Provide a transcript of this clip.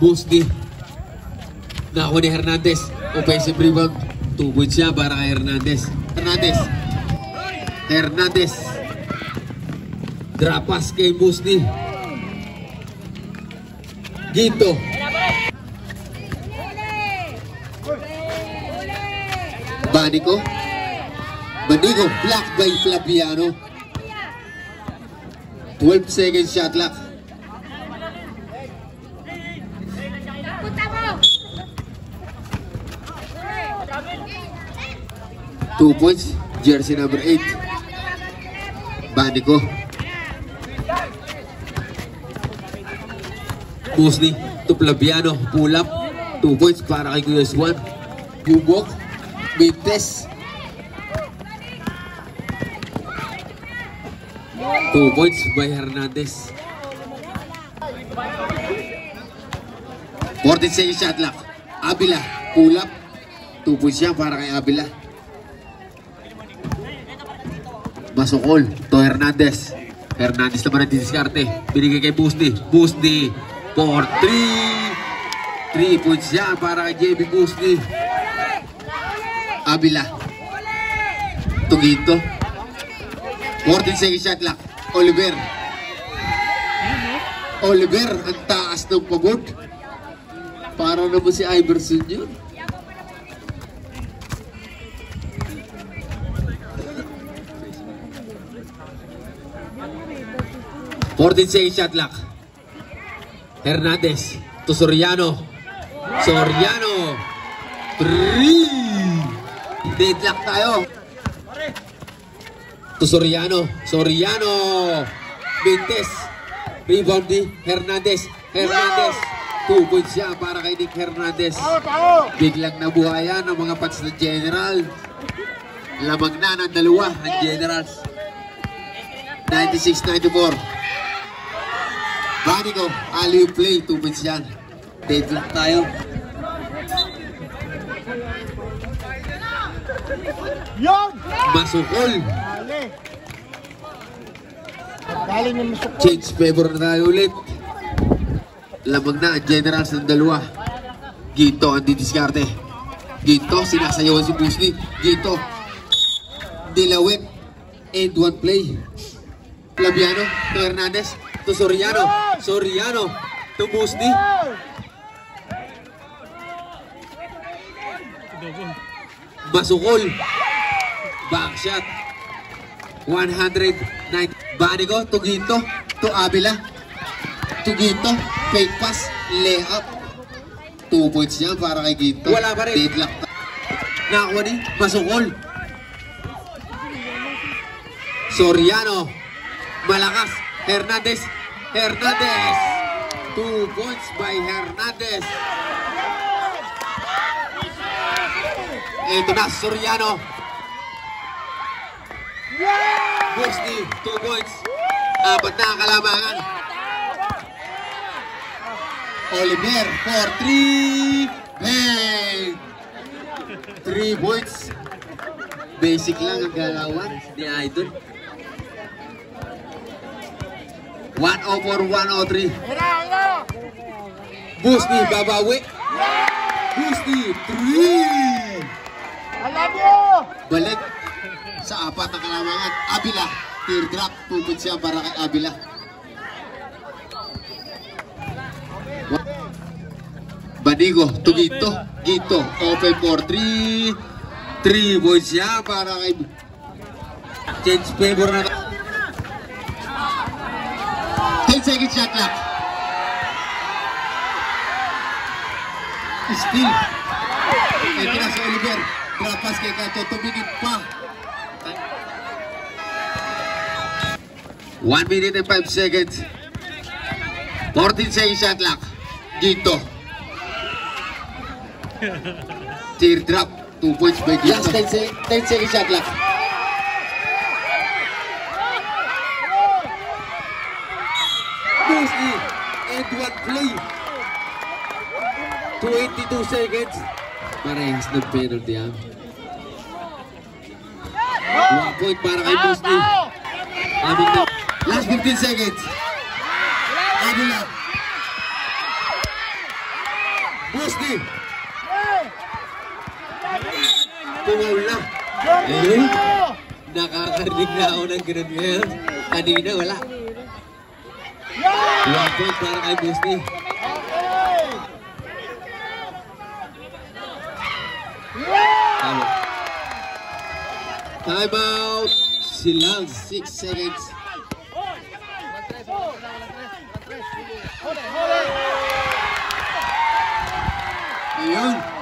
Busdi. Nakuha ni Hernandez. Offensive rebound. 2 points siya para kay Hernandez. Hernandez. Drop pass kay Busdi. Ginto. Banico. Blocked by Flaviano. 12 seconds shot clock. Two points, jersey number 8. Banico. Busdi to Flaviano. Pull up. 2 points para kay US1. Bubok. Bintes. 2 points by Hernandez. 14 seconds shot clock. Avila. Pull up. 2 points siya para kay Avila. Masukol to Hernandez. Hernandez naman ang didiskarte. Binigay kay Busdi. Busdi for 3. 3 points siya para kay JB Busdi. Avila. Tugito. 14 seconds shot clock. Oliver. Ang taas ng pagod. Para naman si Iverson yun. Fourteen seconds shot clock. Hernandez to Soriano. 3. Deadlock tayo. To Soriano. Bintes. Rebound ni Hernandez. 2 points siya para kay Nick Hernandez. Biglang nabuhayan ang mga pats ng General. Lamang na ng dalawa ang Generals. 96-94. Banico, alley play, 2 points yan. Deadlock tayo. Masukol. Change favor na tayo ulit. Lamang na ang Generals ng dalawa. Ginto ang didiskarte. Ginto, sinasayawan si Busdi. Ginto, dilawit. End 1 play. Flaviano to Hernandez to Soriano to Busdi. Masukol. Backshot. 109. Banico to Ginto to Avila. To Ginto. Fake pass. Layup. 2 points niya para kay Ginto. Wala pa rin. Deadlock. Nakakuha ni Masukol. Soriano. Malakas. Hernandez. 2 points by Hernandez. Ito na, Soriano. Busdi, 2 points. 4 na ang kalamangan. Oliver for 3. Bang! 3 points. Basic lang ang galawan ni Idol. 104-103. Busdi, babawi. Busdi, 3. Balik sa 4 na kalamangan. Avila, teardrop. 2 points siya para kay Avila. Banico, to Ginto, open for 3. 3 points siya para kay change favor na. 10 seconds shot clock. Still. Ito na si Oliver. Drop pass kay Kato. Tumigit pa. 1 minute and 5 seconds. 14 seconds shot clock. Ginto. Teardrop. 2 points by Ginto. Last 10 seconds shot clock. Busdi. End 1 play. 22 seconds. Parehas ng penalty yan. 1 point para kay Busdi. Last 15 seconds. Avila. Busni. Tumaw na. Eh, nakakarinig na ako ng ganun ngayon. Kanina wala. 1 point para kay Busni. Tama. Time out. Silang 6 seconds. Ayun.